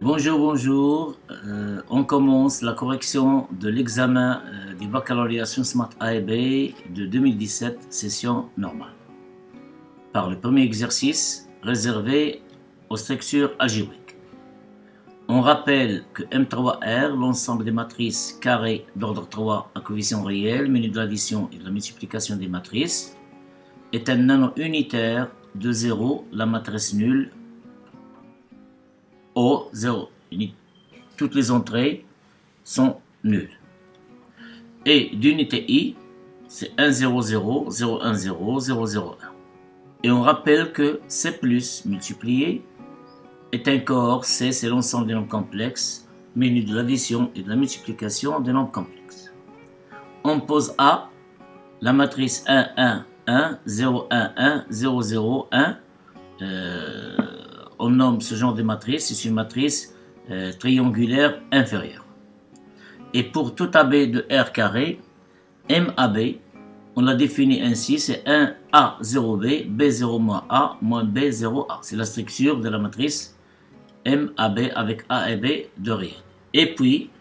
Bonjour, bonjour. On commence la correction de l'examen du baccalauréat Sciences Maths A et B de 2017, session normale. Par le premier exercice réservé aux structures algébriques. On rappelle que M3R, l'ensemble des matrices carrées d'ordre 3 à coefficient réel, menu de l'addition et de la multiplication des matrices, est un nano unitaire de 0, la matrice nulle O 0. Toutes les entrées sont nulles. Et d'unité I, c'est 1, 0, 0, 0, 1, 0, 0, 0, 1. Et on rappelle que C plus multiplié est un cohort. C, c'est l'ensemble des nombres complexes, menu de l'addition et de la multiplication des nombres complexes. On pose A, la matrice 1, 1, 1, 0, 1, 1, 0, 0, 1. On nomme ce genre de matrice, c'est une matrice triangulaire inférieure. Et pour tout AB de R carré, MAB, on l'a défini ainsi, c'est 1A0B, B0 moins A, moins B0A. C'est la structure de la matrice MAB avec A et B de réel. Et puis,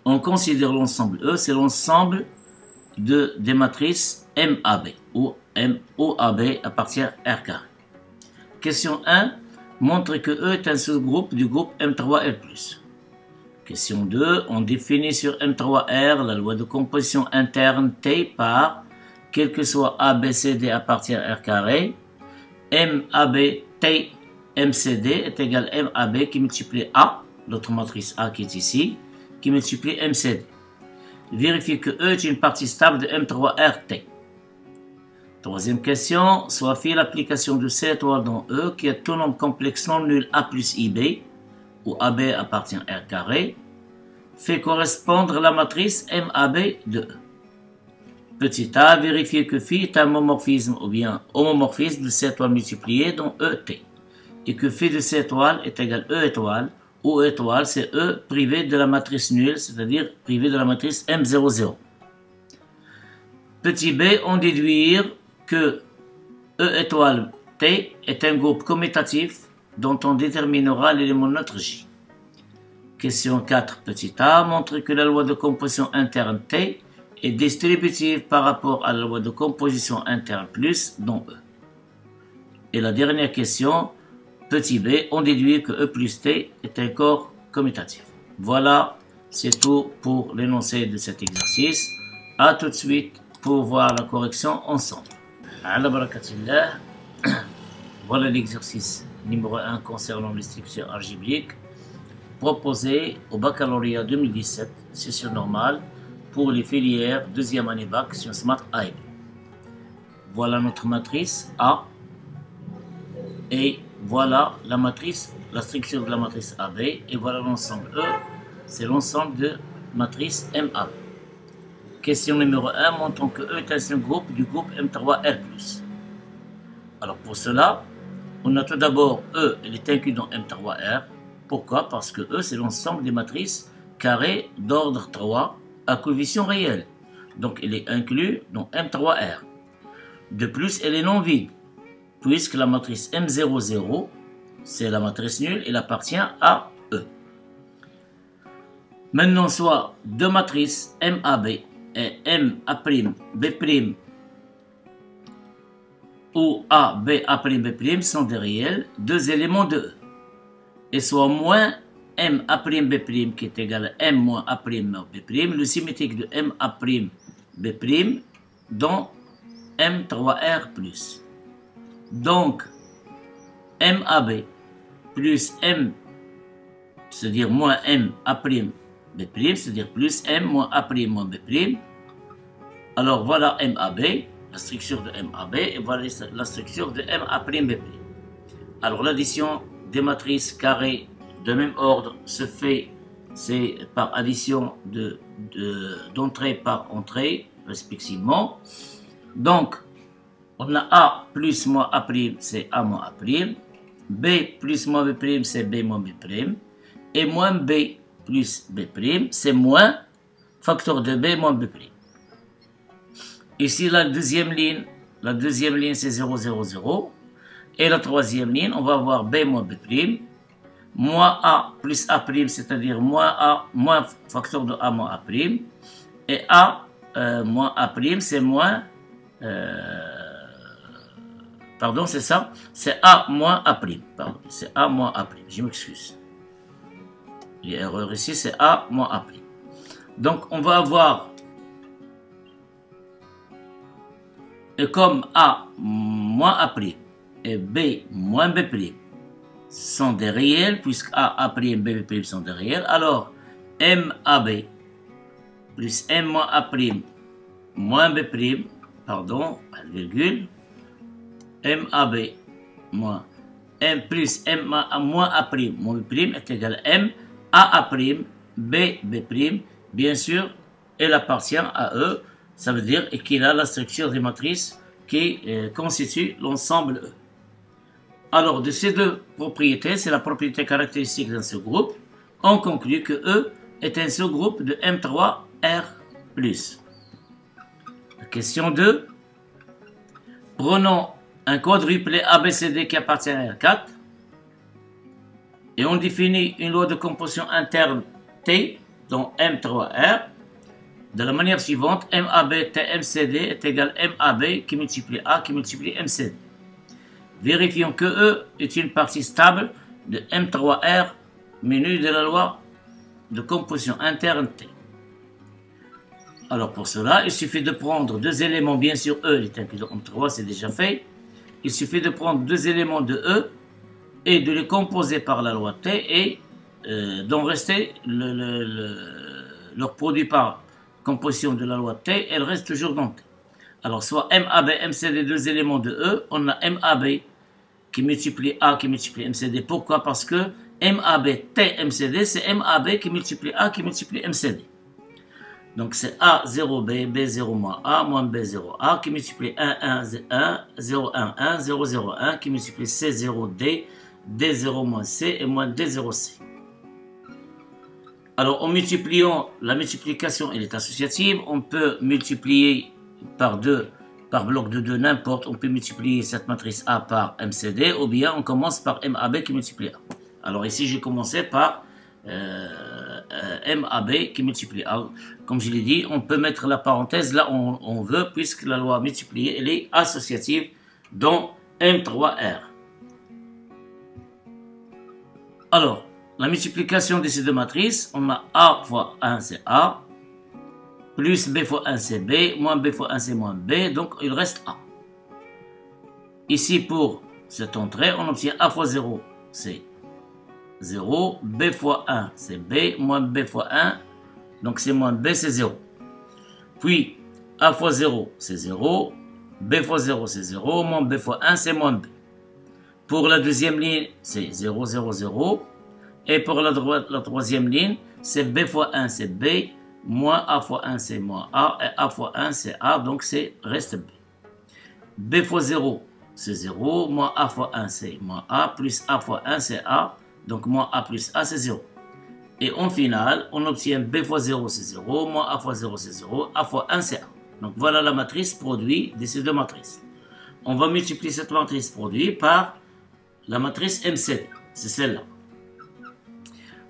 on considère l'ensemble E, c'est l'ensemble des matrices MAB, où MOAB appartient à R carré. Question 1. Montre que E est un sous-groupe du groupe M3R+. Question 2. On définit sur M3R la loi de composition interne T par, quel que soit A, B, C, D appartient à R carré, MAB, T, MCD est égal à MAB qui multiplie A, l'autre matrice A qui est ici, qui multiplie MCD. Vérifiez que E est une partie stable de M3RT. Troisième question, soit fait l'application de C étoile dans E qui est tout nombre complexe non nul A plus IB, où AB appartient à R carré, fait correspondre la matrice MAB de E. Petit a, vérifier que phi est un homomorphisme ou bien homomorphisme de C étoile multiplié dans ET, et que phi de C étoile est égal E étoile, où E étoile c'est E privé de la matrice nulle, c'est-à-dire privé de la matrice M00. Petit b, on déduire que E étoile T est un groupe commutatif dont on déterminera l'élément neutre J. Question 4, petit a, montre que la loi de composition interne T est distributive par rapport à la loi de composition interne plus dans E. Et la dernière question, petit b, on déduit que E plus T est un corps commutatif. Voilà, c'est tout pour l'énoncé de cet exercice. A tout de suite pour voir la correction ensemble. Ala barakatillah. Voilà l'exercice numéro 1 concernant les structures algébriques proposé au baccalauréat 2017, session normale, pour les filières deuxième année bac Sciences Maths A et B. Voilà notre matrice A et voilà la matrice, la structure de la matrice AB et voilà l'ensemble E, c'est l'ensemble de matrice MAB. Question numéro 1, montrons que E est un sous-groupe du groupe M3R+. Alors pour cela, on a tout d'abord E, elle est inclue dans M3R. Pourquoi? Parce que E, c'est l'ensemble des matrices carrées d'ordre 3 à coefficient réel. Donc elle est inclue dans M3R. De plus, elle est non vide, puisque la matrice M00, c'est la matrice nulle, elle appartient à E. Maintenant, soit deux matrices MAB et MA'B' où A, B, A'B' sont des réels, deux éléments de E. Et soit moins M'A'B' qui est égal à M moins A'B', le symétrique de M'A'B' dans M3R+. Donc, MAB plus M, c'est-à-dire moins M'A'B', c'est-à-dire plus M moins A' moins B'. Alors voilà MAB, la structure de MAB, et voilà la structure de M'A'B'. Alors l'addition des matrices carrées de même ordre se fait, c'est par addition d'entrée par entrée, respectivement. Donc, on a A plus moins A', c'est A moins A'. B plus moins B', c'est B moins B'. Et moins B plus B', c'est moins facteur de B moins B'. Ici, la deuxième ligne c'est 0, 0, 0. Et la troisième ligne, on va avoir B moins B'. moins A plus A', c'est-à-dire moins A, moins facteur de A moins A', et A moins A', c'est moins, pardon, c'est ça, c'est A moins A', pardon, c'est A moins A', je m'excuse. L'erreur ici, c'est A moins A'. Donc, on va avoir, et comme A moins A' et B moins B' sont des réels, puisque A, B sont des réels, alors MAB plus M moins A' moins B', pardon, virgule, MAB moins M plus M moins A' moins B' est égal à M A', B', bien sûr, elle appartient à E, ça veut dire qu'il a la structure des matrices qui constitue l'ensemble E. Alors, de ces deux propriétés, c'est la propriété caractéristique d'un sous-groupe, on conclut que E est un sous-groupe de M3R+. La question 2. Prenons un quadruplet ABCD qui appartient à R4 et on définit une loi de composition interne T dans M3R de la manière suivante. MAB TMCD est égal à MAB qui multiplie A qui multiplie MCD. Vérifions que E est une partie stable de M3R menue de la loi de composition interne T. Alors pour cela, il suffit de prendre deux éléments, bien sûr E, il est inclus en 3, c'est déjà fait. Il suffit de prendre deux éléments de E et de les composer par la loi T et d'en rester leur produit par composition de la loi T, elle reste toujours dans T. Alors soit MAB, MCD, deux éléments de E, on a MAB qui multiplie A qui multiplie MCD. Pourquoi? Parce que MAB T MCD, c'est MAB qui multiplie A qui multiplie MCD. Donc c'est A0B, B0 moins A, moins B0 A, qui multiplie 1, 1, 1, 0, 1, 1, 0, 0, 1, qui multiplie C0, D, D0 moins C et moins D0 C. Alors en multipliant, la multiplication elle est associative, on peut multiplier par 2, par bloc de 2, n'importe, on peut multiplier cette matrice A par MCD, ou bien on commence par MAB qui multiplie A. Alors ici j'ai commencé par MAB qui multiplie A. Comme je l'ai dit, on peut mettre la parenthèse là où on veut, puisque la loi multipliée elle est associative dans M3R. Alors, la multiplication de ces deux matrices, on a A fois 1 c'est A, plus B fois 1 c'est B, moins B fois 1 c'est moins B, donc il reste A. Ici pour cette entrée, on obtient A fois 0 c'est 0, B fois 1 c'est B, moins B fois 1, donc c'est moins B c'est 0. Puis A fois 0 c'est 0, B fois 0 c'est 0, moins B fois 1 c'est moins B. Pour la deuxième ligne c'est 0, 0, 0. Et pour la troisième ligne, c'est B fois 1, c'est B, moins A fois 1, c'est moins A, et A fois 1, c'est A, donc c'est reste B. B fois 0, c'est 0, moins A fois 1, c'est moins A, plus A fois 1, c'est A, donc moins A plus A, c'est 0. Et en finale, on obtient B fois 0, c'est 0, moins A fois 0, c'est 0, A fois 1, c'est A. Donc voilà la matrice produit de ces deux matrices. On va multiplier cette matrice produite par la matrice MC, c'est celle-là.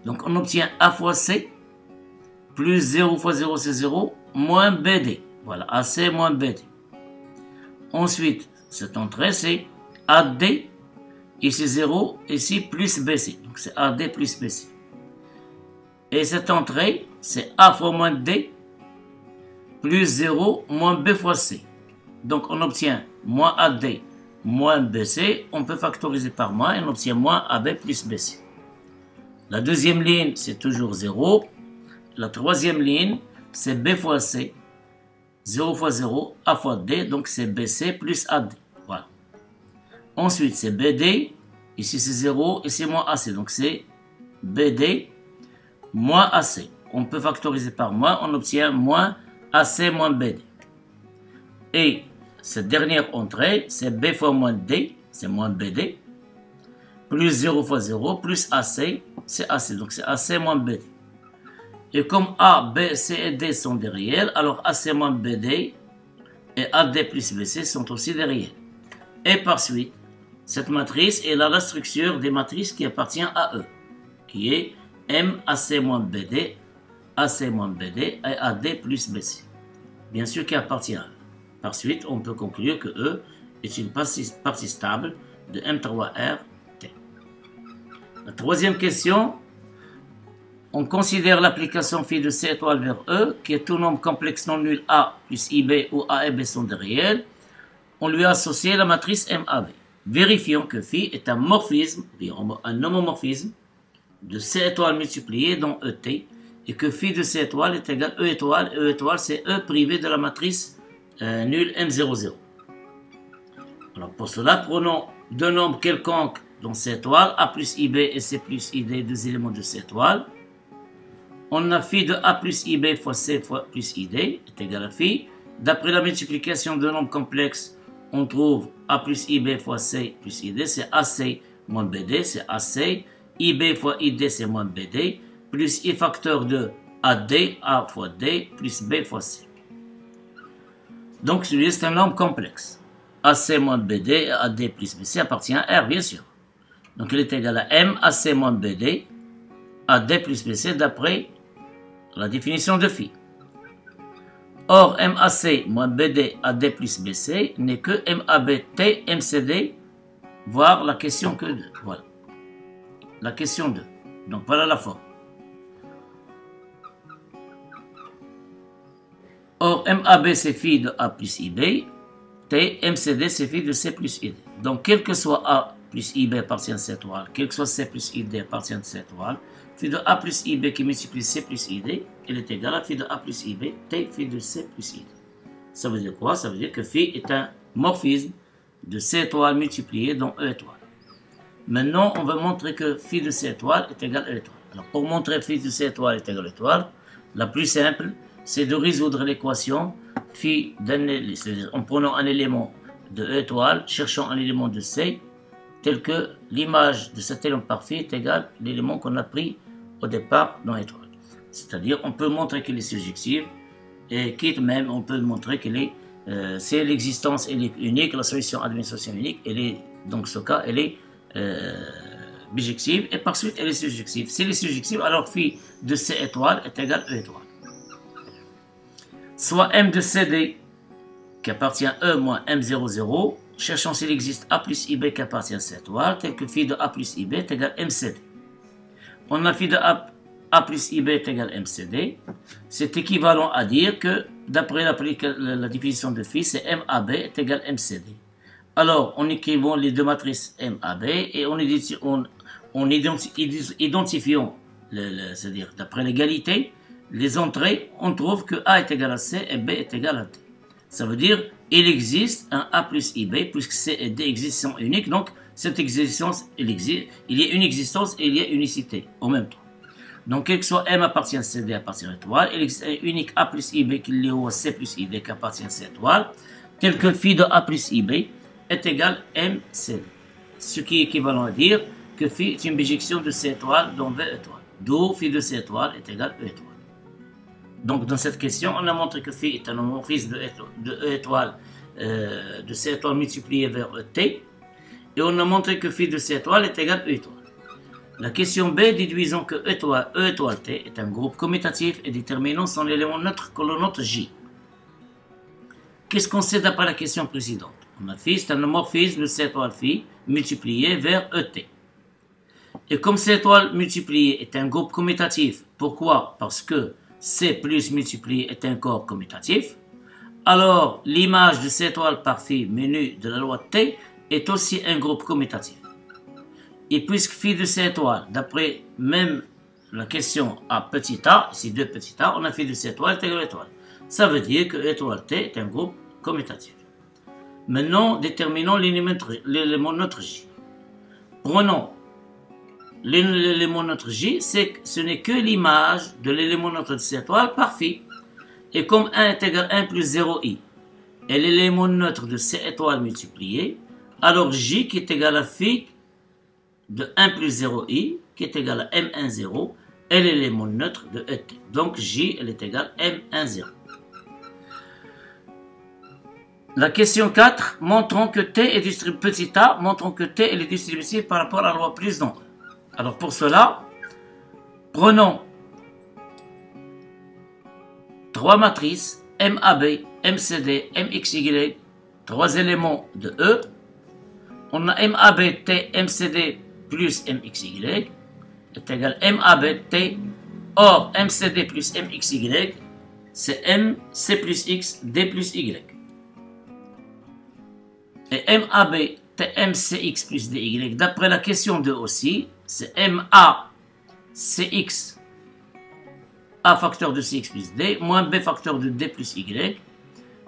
Donc on obtient A fois C plus 0 fois 0 c'est 0 moins BD. Voilà, AC moins BD. Ensuite, cette entrée c'est AD, ici 0, ici plus BC. Donc c'est AD plus BC. Et cette entrée c'est A fois moins D plus 0 moins B fois C. Donc on obtient moins AD moins BC. On peut factoriser par moins et on obtient moins AB plus BC. La deuxième ligne, c'est toujours 0. La troisième ligne, c'est B fois C. 0 fois 0, A fois D, donc c'est BC plus AD. Voilà. Ensuite, c'est BD. Ici, c'est 0, ici, moins AC. Donc, c'est BD moins AC. On peut factoriser par moins, on obtient moins AC moins BD. Et cette dernière entrée, c'est B fois moins D, c'est moins BD. Plus 0 fois 0, plus AC, c'est AC. Donc c'est AC moins BD. Et comme A, B, C et D sont des réels, alors AC moins BD et AD plus BC sont aussi des réels. Et par suite, cette matrice, elle a la structure des matrices qui appartient à E. qui est M AC moins BD, AC moins BD et AD plus BC. Bien sûr qui appartient à E. Par suite, on peut conclure que E est une partie stable de M3R T. La troisième question, on considère l'application phi de C étoile vers E, qui est tout nombre complexe non nul A plus IB où A et B sont des réels. On lui a associé la matrice MAB. Vérifions que phi est un morphisme, un homomorphisme de C étoile multiplié dans ET, et que phi de C étoile est égal à E étoile. E étoile, c'est E privé de la matrice nulle M00. Alors pour cela, prenons deux nombres quelconques dans C étoile, A plus IB et C plus ID, deux éléments de C étoile. On a phi de A plus IB fois C fois plus ID est égal à phi. D'après la multiplication de nombres complexes, on trouve A plus IB fois C plus ID, c'est AC moins BD, c'est AC. IB fois ID, c'est moins BD, plus I facteur de AD, A fois D, plus B fois C. Donc celui-là, c'est un nombre complexe. AC moins BD et AD plus BC appartient à R, bien sûr. Donc il est égal à M, AC moins BD, AD plus BC d'après la définition de phi. Or, MAC moins BD AD plus BC n'est que MABT MCD, voire la question que 2. Voilà. La question 2. Donc voilà la forme. Or, MAB c'est phi de A plus IB, T, MCD c'est phi de C plus ID. Donc, quel que soit A plus IB appartient à C étoile, quel que soit C plus ID appartient à C étoile, phi de A plus IB qui multiplie C plus ID, il est égal à phi de A plus IB, T phi de C plus ID. Ça veut dire quoi? Ça veut dire que phi est un morphisme de C étoile multiplié dans E étoile. Maintenant, on va montrer que phi de C étoile est égal à E étoile. Alors, pour montrer que phi de C étoile est égal à E étoile, la plus simple, c'est de résoudre l'équation phi en prenant un élément de E étoile, cherchant un élément de C, tel que l'image de cet élément par phi est égale à l'élément qu'on a pris au départ dans l'étoile. C'est-à-dire, on peut montrer qu'elle est surjective, et quitte même, on peut montrer qu'elle est, c'est l'existence, elle est unique, la solution administration unique, elle est, dans ce cas, elle est bijective, et par suite, elle est surjective. Si elle est surjective, alors phi de C étoile est égal à E étoile. Soit M de CD, qui appartient à E moins M00, cherchons s'il existe A plus IB qui appartient à C étoile, tel que phi de A plus IB est égal à MCD. On a phi de A plus IB est égal à MCD. C'est équivalent à dire que, d'après la définition de phi, c'est MAB est égal à MCD. Alors, on écrivons les deux matrices MAB et on identifions, c'est-à-dire d'après l'égalité, les entrées, on trouve que A est égal à C et B est égal à D. Ça veut dire il existe un A plus IB, puisque C et D existent uniques, donc cette existence, il y a une existence et il y a unicité en même temps. Donc, quel que soit M appartient à C, D appartient à l'étoile, il existe un unique A plus IB qui est au C plus ID qui appartient à cette étoile, tel que phi de A plus IB est égal à MC. Ce qui est équivalent à dire que phi est une bijection de C étoile dans V étoile. D'où phi de C étoile est égal à E étoile. Donc, dans cette question, on a montré que phi est un homomorphisme de E étoile, de C étoile multiplié vers ET, et on a montré que phi de C étoile est égal à E étoile. La question B, déduisons que E étoile T est un groupe commutatif et déterminant son élément neutre que le nôtre J. Qu'est-ce qu'on sait d'après la question précédente? On a phi, c'est un homomorphisme de C étoile phi multiplié vers ET. Et comme C étoile multiplié est un groupe commutatif, pourquoi? Parce que C plus multiplié est un corps commutatif. Alors, l'image de C étoile par phi menu de la loi T est aussi un groupe commutatif. Et puisque phi de C étoile, d'après même la question à petit a, ici deux petits a, on a phi de C étoile est égal à étoile. Ça veut dire que étoile T est un groupe commutatif. Maintenant, déterminons l'élément neutre J. Prenons l'élément neutre J, ce n'est que l'image de l'élément neutre de C étoile par phi. Et comme 1 est égal à 1 plus 0i, et l'élément neutre de C étoile multiplié, alors J qui est égal à phi de 1 plus 0i, qui est égal à M10, est l'élément neutre de ET. Donc J, elle est égale à M10. La question 4, montrons que T est distribué, petit a, montrons que T est distribué par rapport à la loi plus nombre. Alors pour cela, Prenons trois matrices MAB, MCD, MXY, trois éléments de E. On a MABT, MCD plus MXY est égal à MABT. Or, MCD plus MXY, c'est MC plus X, D plus Y. Et MAB, TMCX plus DY, d'après la question 2 aussi, c'est MACX, A facteur de CX plus D, moins B facteur de D plus Y,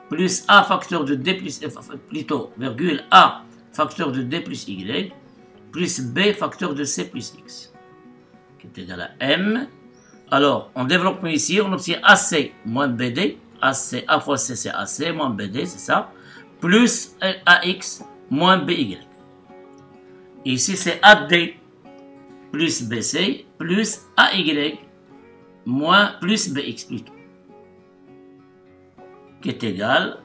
plus A facteur de D plus, plutôt, virgule, A facteur de D plus Y, plus B facteur de C plus X, qui est égal à M. Alors, en développement ici, on obtient AC moins BD, AC, A fois C, c'est AC, moins BD, c'est ça, plus AX moins BY. Ici, c'est AD plus BC plus AY moins plus BX plutôt, qui est égal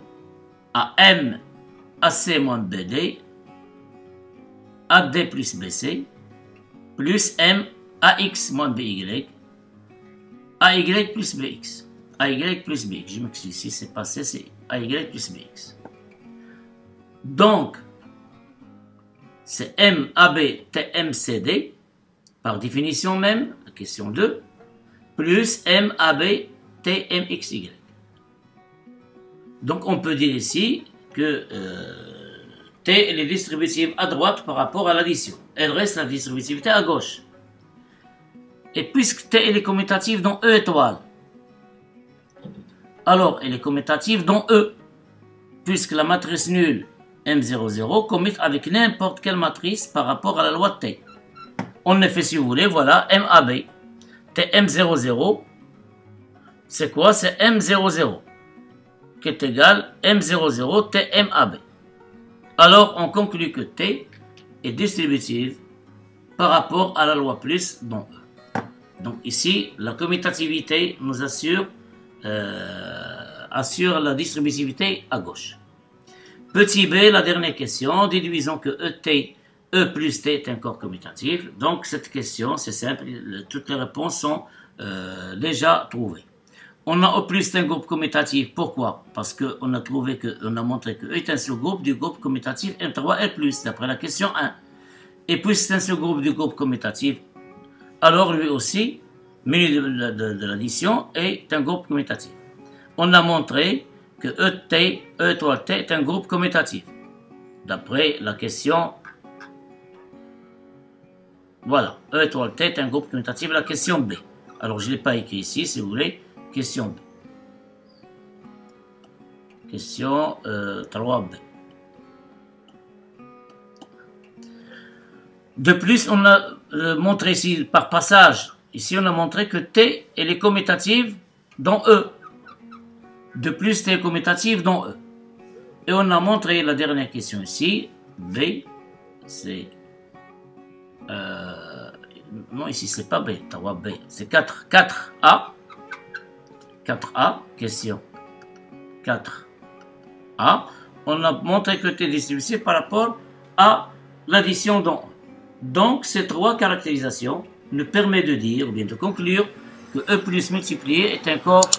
à M AC moins BD, AD plus BC, plus M AX moins BY, AY plus BX. AY plus BX. Je m'excuse, ici c'est passé, c'est AY plus BX. Donc, c'est MAB TMCD, par définition même, la question 2, plus MAB TMXY. Donc, on peut dire ici que T est distributive à droite par rapport à l'addition. Elle reste la distributivité à gauche. Et puisque T est commutative dans E étoile, alors elle est commutative dans E, puisque la matrice nulle M00 commute avec n'importe quelle matrice par rapport à la loi de T. En effet, si vous voulez, voilà MAB, TM00, c'est quoi? C'est M00, qui est égal M00 TMAB. Alors, on conclut que T est distributive par rapport à la loi plus dans E. Donc ici, la commutativité nous assure la distributivité à gauche. Petit b, la dernière question, déduisons que E plus T est un corps commutatif. Donc cette question, c'est simple, toutes les réponses sont déjà trouvées. On a E plus un groupe commutatif, pourquoi? Parce qu'on a montré que E est un sous-groupe du groupe commutatif M3L+, d'après la question 1. Et puis c'est un sous-groupe du groupe commutatif, alors lui aussi, milieu de l'addition, est un groupe commutatif. On a montré que E étoile T est un groupe commutatif, d'après la question. Voilà, E étoile T est un groupe commutatif, la question B. Alors je ne l'ai pas écrit ici, si vous voulez, question B. Question 3B. De plus, on a montré ici par passage, ici on a montré que T est commutative dans E. De plus, T est commutative dans E. Et on a montré la dernière question ici, B, c'est... non, ici c'est pas B, 3B, c'est 4A. 4A, question 4A. On a montré que T est distributif par rapport à l'addition dans E. Donc, ces trois caractérisations nous permettent de dire, ou bien de conclure, que E plus multiplié est un corps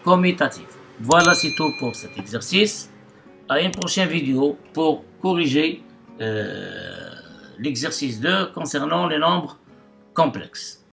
commutatif. Voilà, c'est tout pour cet exercice. À une prochaine vidéo pour corriger l'exercice 2 concernant les nombres complexes.